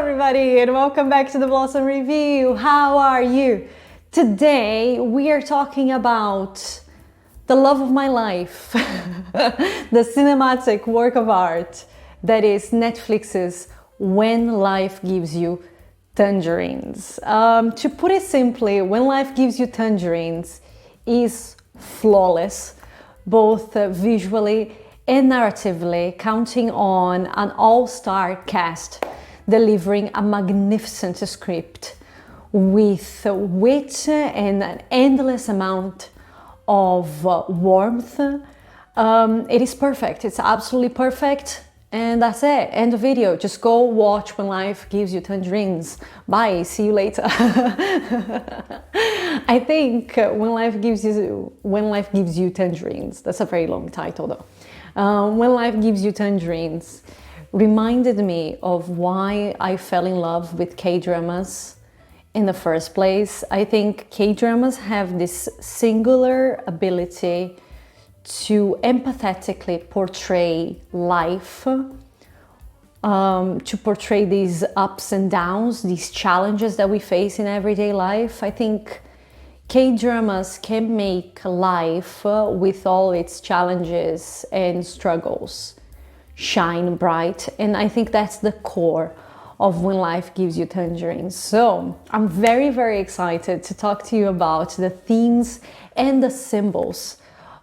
everybody, and welcome back to the Blossom Review. How are you? Today we are talking about the love of my life, the cinematic work of art that is Netflix's When Life Gives You Tangerines. To put it simply, When Life Gives You Tangerines is flawless, both visually and narratively, counting on an all-star cast delivering a magnificent script with wit and an endless amount of warmth. It is perfect. It's absolutely perfect. And that's it. End of video. Just go watch When Life Gives You Tangerines. Bye. See you later. I think When Life Gives You Tangerines. That's a very long title though. When Life Gives You Tangerines reminded me of why I fell in love with K-dramas in the first place. I think K-dramas have this singular ability to empathetically portray life, to portray these ups and downs, these challenges that we face in everyday life. I think K-dramas can make life, with all its challenges and struggles, shine bright, and I think that's the core of When Life Gives You Tangerines. So I'm very, very excited to talk to you about the themes and the symbols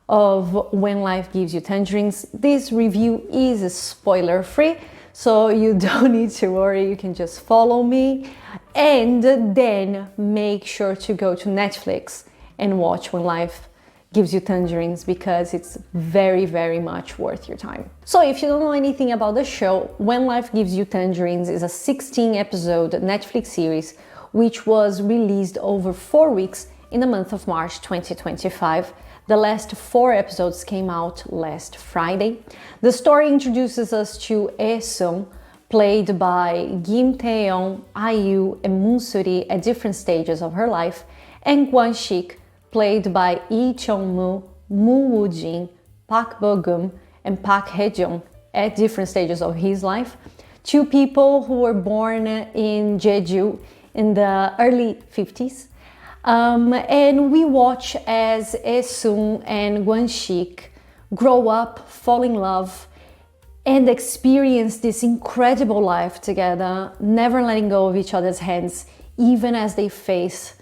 of When Life Gives You Tangerines. This review is spoiler free, so you don't need to worry, you can just follow me and then make sure to go to Netflix and watch When Life Gives You Tangerines, because it's very, very much worth your time. So if you don't know anything about the show, When Life Gives You Tangerines is a 16-episode Netflix series which was released over 4 weeks in the month of March 2025. The last 4 episodes came out last Friday. The story introduces us to Hae-joon, played by Kim Tae-yeon, IU, and Moon-suri at different stages of her life, and Kwon-sik, played by Lee Chong-moo, Moo Woo-jin, Park Bo-gum, and Park Hae-joon at different stages of his life. 2 people who were born in Jeju in the early 50s. And we watch as Hae-joon and Kwon-sik grow up, fall in love, and experience this incredible life together, never letting go of each other's hands, even as they face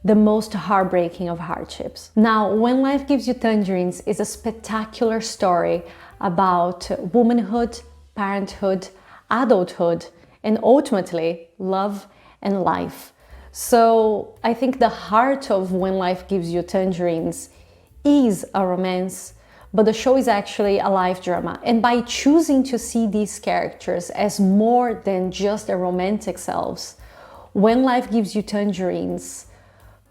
the most heartbreaking of hardships. Now, When Life Gives You Tangerines is a spectacular story about womanhood, parenthood, adulthood, and ultimately love and life. So I think the heart of When Life Gives You Tangerines is a romance, but the show is actually a life drama. And by choosing to see these characters as more than just their romantic selves, When Life Gives You Tangerines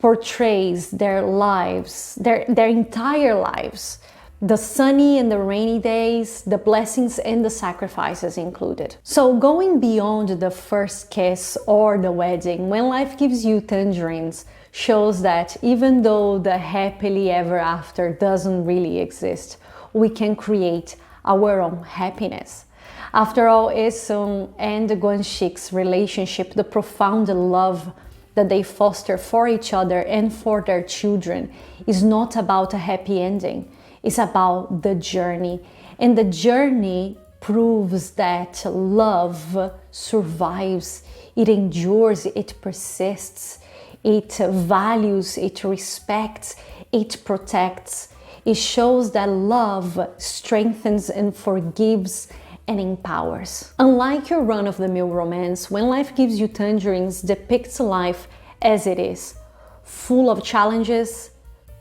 portrays their lives, their entire lives, the sunny and the rainy days, the blessings and the sacrifices included. So going beyond the first kiss or the wedding, When Life Gives You Tangerines shows that even though the happily ever after doesn't really exist, we can create our own happiness. After all, Hae-joon and Kwon-sik's relationship, the profound love that they foster for each other and for their children, is not about a happy ending. It's about the journey. And the journey proves that love survives, it endures, it persists, it values, it respects, it protects. It shows that love strengthens and forgives and empowers. Unlike your run-of-the-mill romance, When Life Gives You Tangerines depicts life as it is, full of challenges,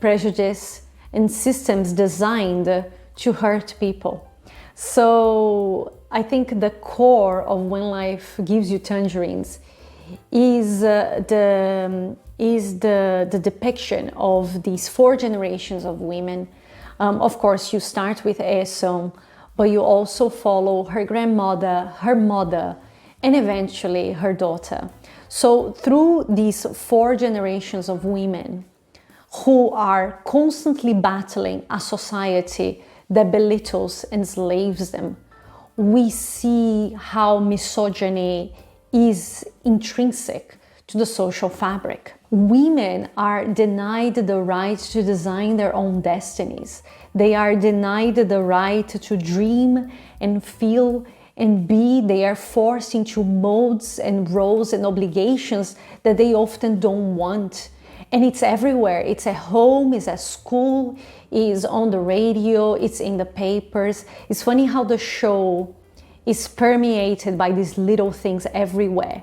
prejudice, and systems designed to hurt people. So I think the core of When Life Gives You Tangerines is the depiction of these 4 generations of women. Of course, you start with Hae-joon, but you also follow her grandmother, her mother, and eventually her daughter. So through these 4 generations of women who are constantly battling a society that belittles and enslaves them, we see how misogyny is intrinsic to the social fabric. Women are denied the right to design their own destinies. They are denied the right to dream and feel and be. They are forced into molds and roles and obligations that they often don't want. And it's everywhere. It's at home, it's at school, it's on the radio, it's in the papers. It's funny how the show is permeated by these little things everywhere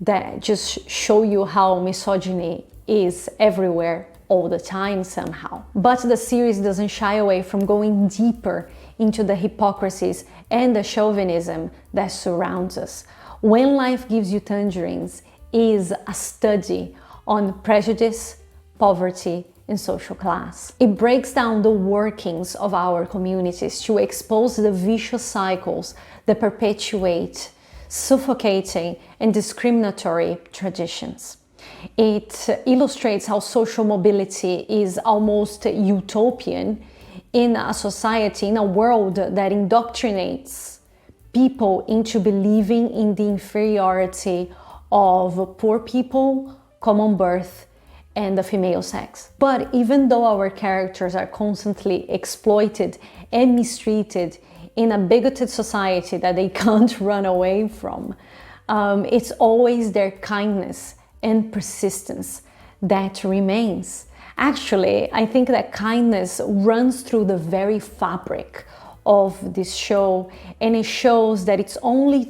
that just show you how misogyny is everywhere all the time somehow. But the series doesn't shy away from going deeper into the hypocrisies and the chauvinism that surrounds us. When Life Gives You Tangerines is a study on prejudice, poverty, and social class. It breaks down the workings of our communities to expose the vicious cycles that perpetuate suffocating and discriminatory traditions. It illustrates how social mobility is almost utopian in a society, in a world that indoctrinates people into believing in the inferiority of poor people, common birth, and the female sex. But even though our characters are constantly exploited and mistreated in a bigoted society that they can't run away from, it's always their kindness and persistence that remains. Actually, I think that kindness runs through the very fabric of this show, and it shows that it's only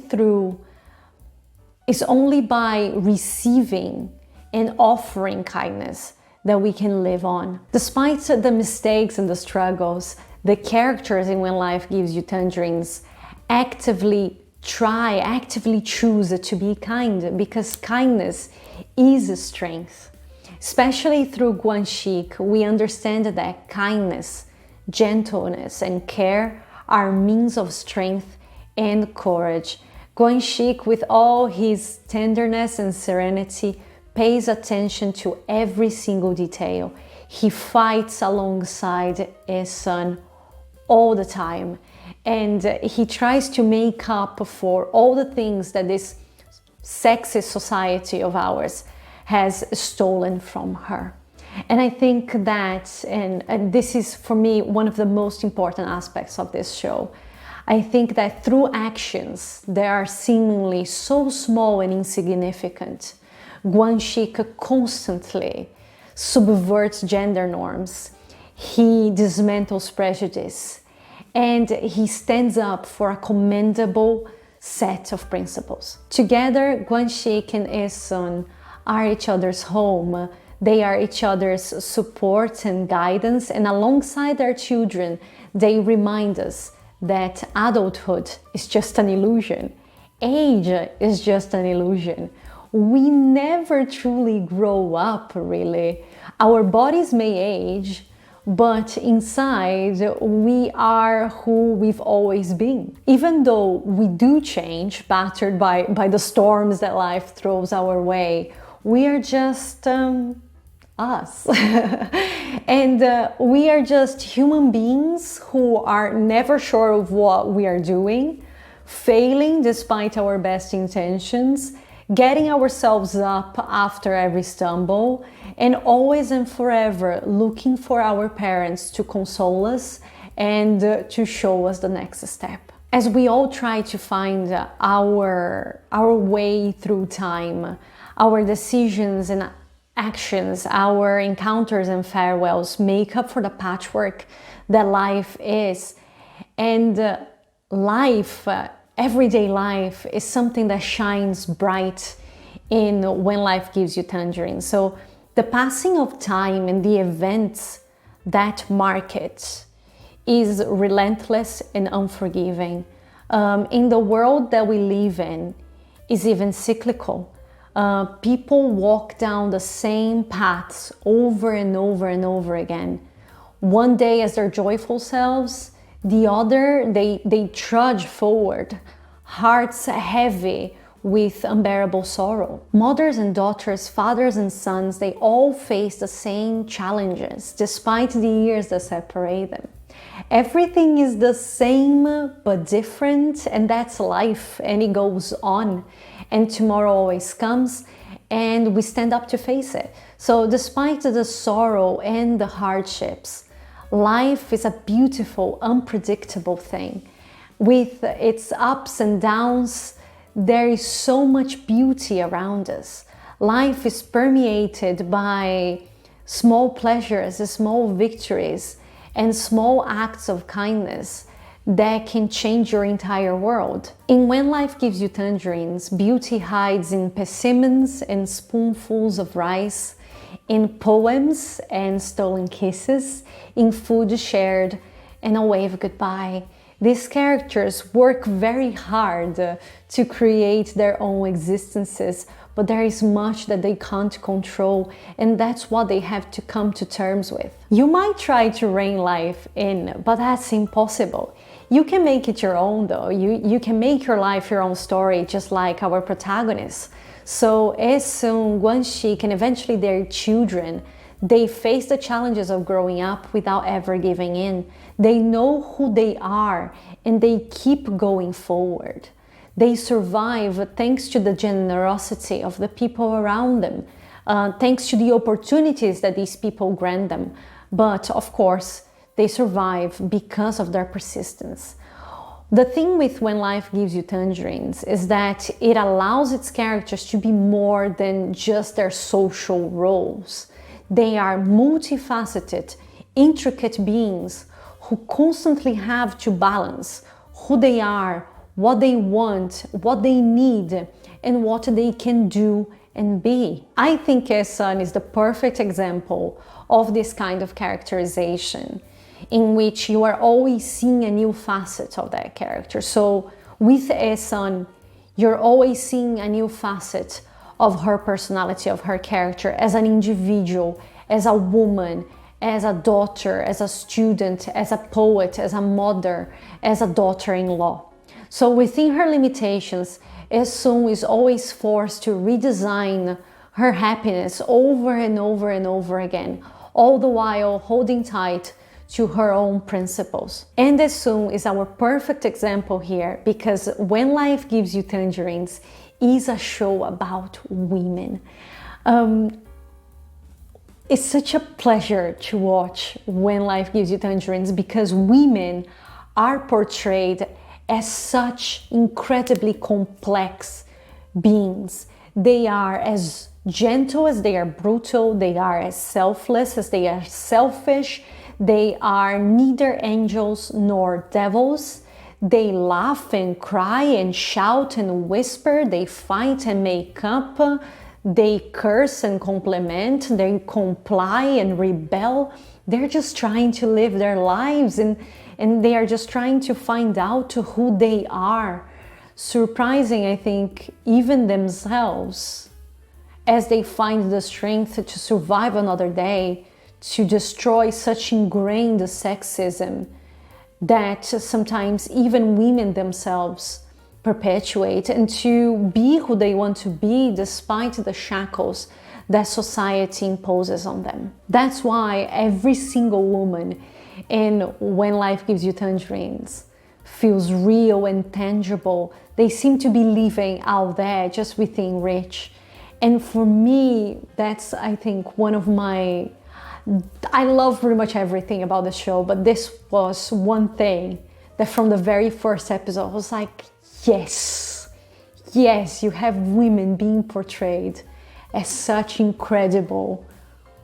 by receiving and offering kindness that we can live on. Despite the mistakes and the struggles, the characters in When Life Gives You Tangerines actively choose to be kind, because kindness is a strength. Especially through Guan-shik, we understand that kindness, gentleness, and care are means of strength and courage. Guan-shik, with all his tenderness and serenity, pays attention to every single detail. He fights alongside his son all the time, and he tries to make up for all the things that this sexist society of ours has stolen from her. And I think that, and this is for me one of the most important aspects of this show, I think that through actions that are seemingly so small and insignificant, Guan-shik constantly subverts gender norms, he dismantles prejudice, and he stands up for a commendable set of principles. Together, Guan-shik and Hae-joon are each other's home. They are each other's support and guidance, and alongside their children, they remind us that adulthood is just an illusion. Age is just an illusion. We never truly grow up, really. Our bodies may age, but inside we are who we've always been. Even though we do change, battered by the storms that life throws our way, we are just us. And we are just human beings who are never sure of what we are doing, failing despite our best intentions, getting ourselves up after every stumble, and always and forever looking for our parents to console us and to show us the next step. As we all try to find our way through time, our decisions and actions, our encounters and farewells make up for the patchwork that life is. And life, everyday life, is something that shines bright in When Life Gives You Tangerines. So the passing of time and the events that mark it is relentless and unforgiving. In the world that we live in, is even cyclical. People walk down the same paths over and over and over again. One day as their joyful selves, the other they trudge forward, hearts heavy with unbearable sorrow. Mothers and daughters, fathers and sons, they all face the same challenges despite the years that separate them. Everything is the same but different, and that's life, and it goes on. and tomorrow always comes, and we stand up to face it. So despite the sorrow and the hardships, life is a beautiful, unpredictable thing. With its ups and downs, there is so much beauty around us. Life is permeated by small pleasures, small victories, and small acts of kindness that can change your entire world. In When Life Gives You Tangerines, beauty hides in persimmons and spoonfuls of rice, in poems and stolen kisses, in food shared and a wave goodbye. These characters work very hard to create their own existences, but there is much that they can't control, and that's what they have to come to terms with. You might try to rein life in, but that's impossible. You can make it your own though. You can make your life your own story, just like our protagonists. So Hae-joon, Gwon-sik, and eventually their children, they face the challenges of growing up without ever giving in. They know who they are and they keep going forward. They survive thanks to the generosity of the people around them, thanks to the opportunities that these people grant them. But of course, they survive because of their persistence. The thing with When Life Gives You Tangerines is that it allows its characters to be more than just their social roles. They are multifaceted, intricate beings who constantly have to balance who they are, what they want, what they need, and what they can do and be. I think Hae-sun is the perfect example of this kind of characterization, in which you are always seeing a new facet of that character. So with Hae-sun, you're always seeing a new facet of her personality, of her character as an individual, as a woman, as a daughter, as a student, as a poet, as a mother, as a daughter-in-law. So within her limitations, Hae-sun is always forced to redesign her happiness over and over and over again, all the while holding tight to her own principles. And Hae-sun is our perfect example here, because When Life Gives You Tangerines is a show about women. It's such a pleasure to watch When Life Gives You Tangerines, because women are portrayed as such incredibly complex beings. They are as gentle as they are brutal, they are as selfless as they are selfish, they are neither angels nor devils. They laugh and cry and shout and whisper, they fight and make up, they curse and compliment, they comply and rebel. They're just trying to live their lives, and they are just trying to find out who they are, surprising, I think, even themselves, as they find the strength to survive another day, to destroy such ingrained sexism that sometimes even women themselves perpetuate, and to be who they want to be despite the shackles that society imposes on them. That's why every single woman in When Life Gives You Tangerines feels real and tangible. They seem to be living out there just within reach. And for me, that's, I think, one of my... I love pretty much everything about the show, but this was one thing that from the very first episode I was like, yes, you have women being portrayed as such incredible,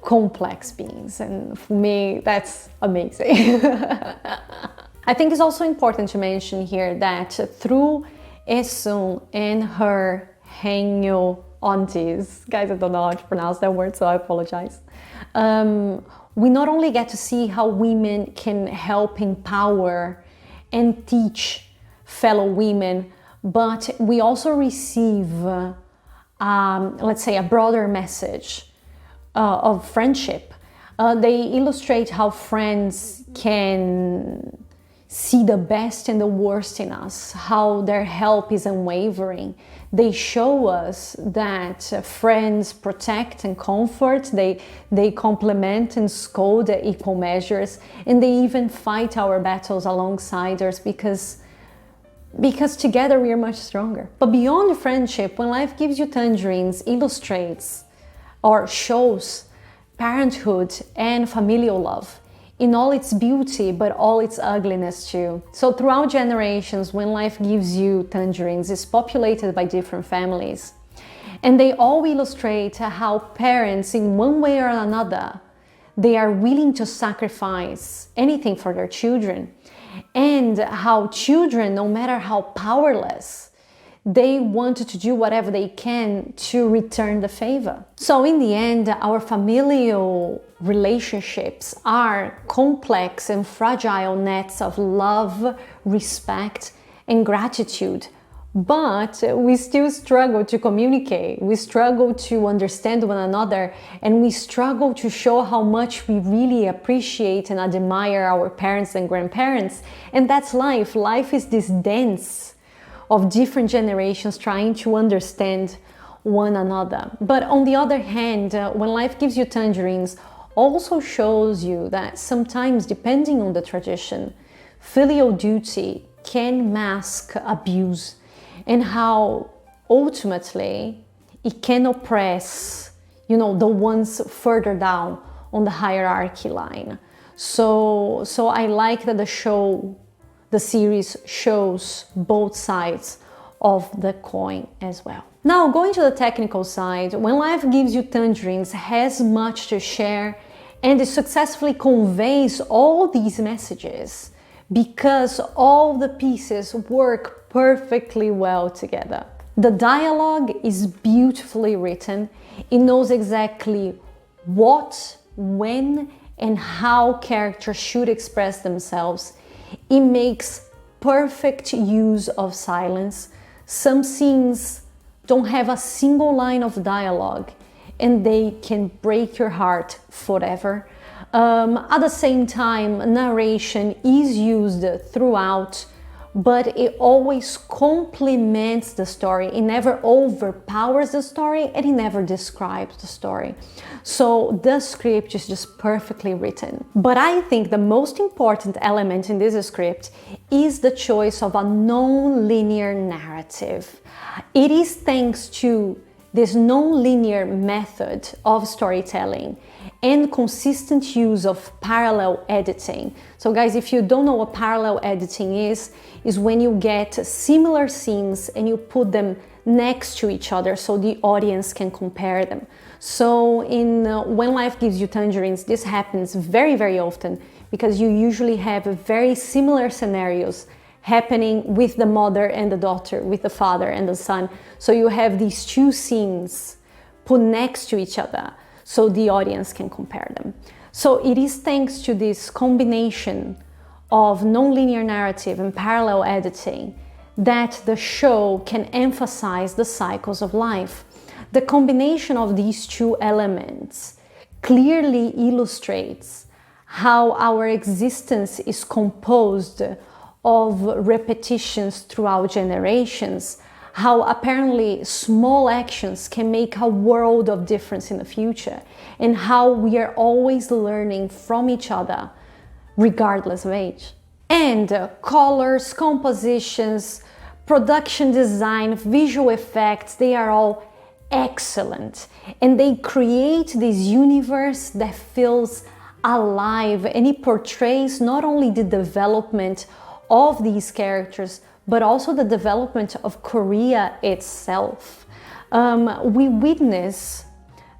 complex beings. And for me, that's amazing. I think it's also important to mention here that through Hae-sun and her Hae-joon aunties, guys, I don't know how to pronounce that word, so I apologize. We not only get to see how women can help empower and teach fellow women, but we also receive, let's say, a broader message of friendship. They illustrate how friends can see the best and the worst in us, how their help is unwavering. They show us that friends protect and comfort, they compliment and scold at equal measures, and they even fight our battles alongside us, because because together we are much stronger. But beyond friendship, When Life Gives You Tangerines illustrates or shows parenthood and familial love in all its beauty, but all its ugliness too. So throughout generations, When Life Gives You Tangerines is populated by different families. And they all illustrate how parents, in one way or another, they are willing to sacrifice anything for their children. And how children, no matter how powerless, they want to do whatever they can to return the favor. So in the end, our familial relationships are complex and fragile nets of love, respect, and gratitude. But we still struggle to communicate. We struggle to understand one another, and we struggle to show how much we really appreciate and admire our parents and grandparents. And that's life. Life is this dance of different generations trying to understand one another. But on the other hand, When Life Gives You Tangerines also shows you that sometimes, depending on the tradition, filial duty can mask abuse, and how ultimately it can oppress, the ones further down on the hierarchy line. So I like that the series shows both sides of the coin as well. Now, going to the technical side, When Life Gives You Tangerines has much to share, and it successfully conveys all these messages because all the pieces work perfectly well together. The dialogue is beautifully written. It knows exactly what, when, and how characters should express themselves. It makes perfect use of silence. Some scenes don't have a single line of dialogue, and they can break your heart forever. At the same time, narration is used throughout, but it always complements the story. It never overpowers the story, and it never describes the story. So the script is just perfectly written. But I think the most important element in this script is the choice of a non-linear narrative. It is thanks to this non-linear method of storytelling and consistent use of parallel editing. So guys, if you don't know what parallel editing is when you get similar scenes and you put them next to each other so the audience can compare them. So in When Life Gives You Tangerines, this happens very, very often because you usually have very similar scenarios happening with the mother and the daughter, with the father and the son. So you have these two scenes put next to each other so the audience can compare them. So it is thanks to this combination of nonlinear narrative and parallel editing that the show can emphasize the cycles of life. The combination of these two elements clearly illustrates how our existence is composed of repetitions throughout generations, how apparently small actions can make a world of difference in the future, and how we are always learning from each other, regardless of age. And colors, compositions, production design, visual effects, they are all excellent. And they create this universe that feels alive, and it portrays not only the development of these characters, but also the development of Korea itself. We witness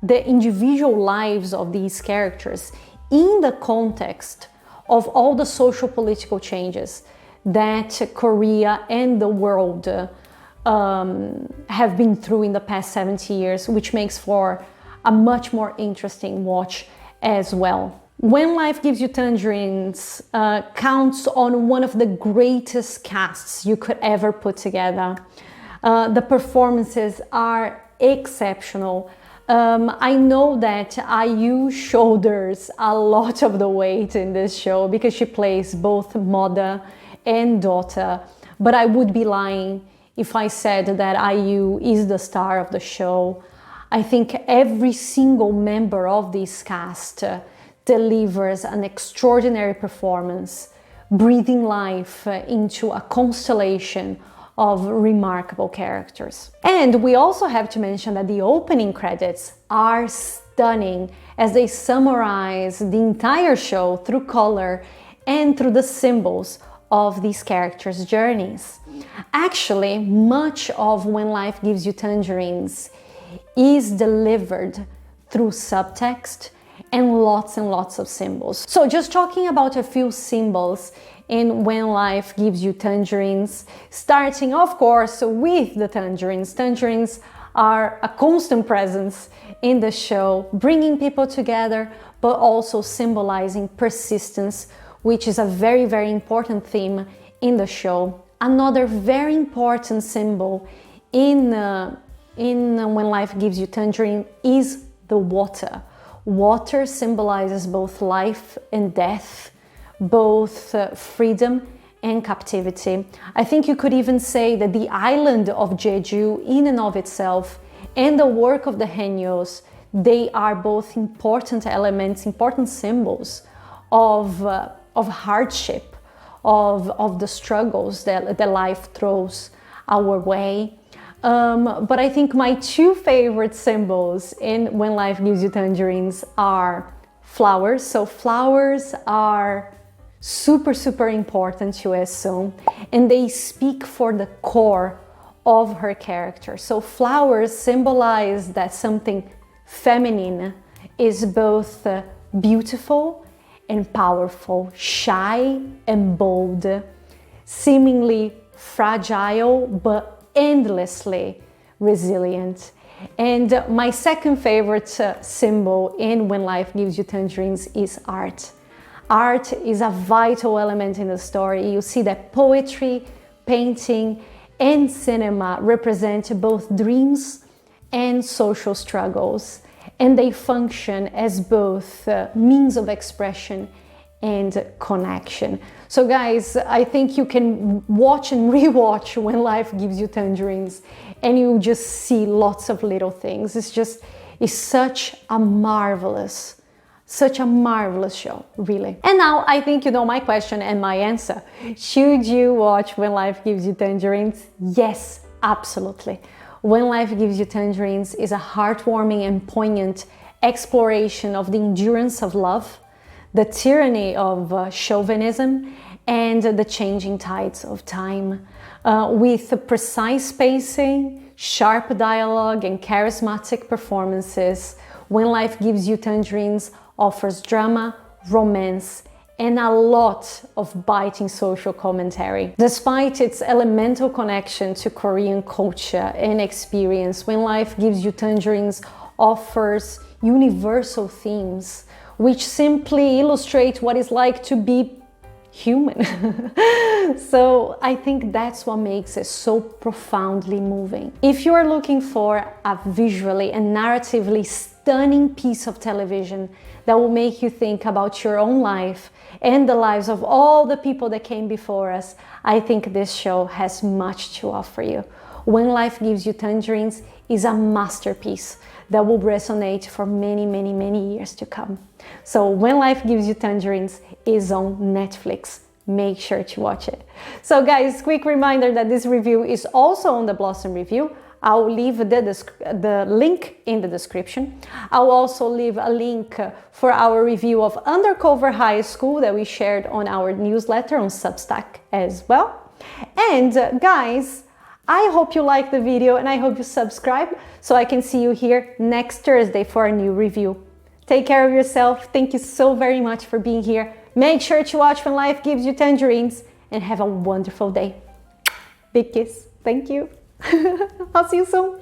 the individual lives of these characters in the context of all the social political changes that Korea and the world have been through in the past 70 years, which makes for a much more interesting watch as well. When Life Gives You Tangerines counts on one of the greatest casts you could ever put together. The performances are exceptional. I know that IU shoulders a lot of the weight in this show because she plays both mother and daughter, but I would be lying if I said that IU is the star of the show. I think every single member of this cast delivers an extraordinary performance breathing life into a constellation of remarkable characters. And we also have to mention that the opening credits are stunning as they summarize the entire show through color and through the symbols of these characters' journeys. Actually, much of When Life Gives You Tangerines is delivered through subtext and lots of symbols. So just talking about a few symbols in When Life Gives You Tangerines, starting of course with the tangerines. Tangerines are a constant presence in the show, bringing people together, but also symbolizing persistence, which is a very important theme in the show. Another very important symbol in When Life Gives You Tangerine is the water. Water symbolizes both life and death, both freedom and captivity. I think you could even say that the island of Jeju in and of itself and the work of the Hae-joon, they are both important elements, important symbols of hardship, of the struggles that life throws our way. But I think my two favorite symbols in When Life Gives You Tangerines are flowers. So flowers are super important to Hae-joon, and they speak for the core of her character. So flowers symbolize that something feminine is both beautiful and powerful, shy and bold, seemingly fragile but endlessly resilient. And my second favorite symbol in When Life Gives You Tangerines is art. Art is a vital element in the story. You see that poetry, painting, and cinema represent both dreams and social struggles, and they function as both means of expression and connection. So guys, I think you can watch and rewatch When Life Gives You Tangerines and you just see lots of little things. It's such a marvelous show, really. And now I think you know my question and my answer. Should you watch When Life Gives You Tangerines? Yes, absolutely. When Life Gives You Tangerines is a heartwarming and poignant exploration of the endurance of love, the tyranny of chauvinism, and the changing tides of time. With precise pacing, sharp dialogue, and charismatic performances, When Life Gives You Tangerines offers drama, romance, and a lot of biting social commentary. Despite its elemental connection to Korean culture and experience, When Life Gives You Tangerines offers universal themes which simply illustrate what it's like to be human. So I think that's what makes it so profoundly moving. If you are looking for a visually and narratively stunning piece of television that will make you think about your own life and the lives of all the people that came before us, I think this show has much to offer you. When Life Gives You Tangerines is a masterpiece that will resonate for many years to come. So When Life Gives You Tangerines is on Netflix. Make sure to watch it. So guys, quick reminder that this review is also on the Blossom Review. I'll leave the link in the description. I'll also leave a link for our review of Undercover High School that we shared on our newsletter on Substack as well. And guys, I hope you like the video and I hope you subscribe so I can see you here next Thursday for a new review. Take care of yourself. Thank you so very much for being here. Make sure to watch When Life Gives You Tangerines and have a wonderful day. Big kiss. Thank you. I'll see you soon.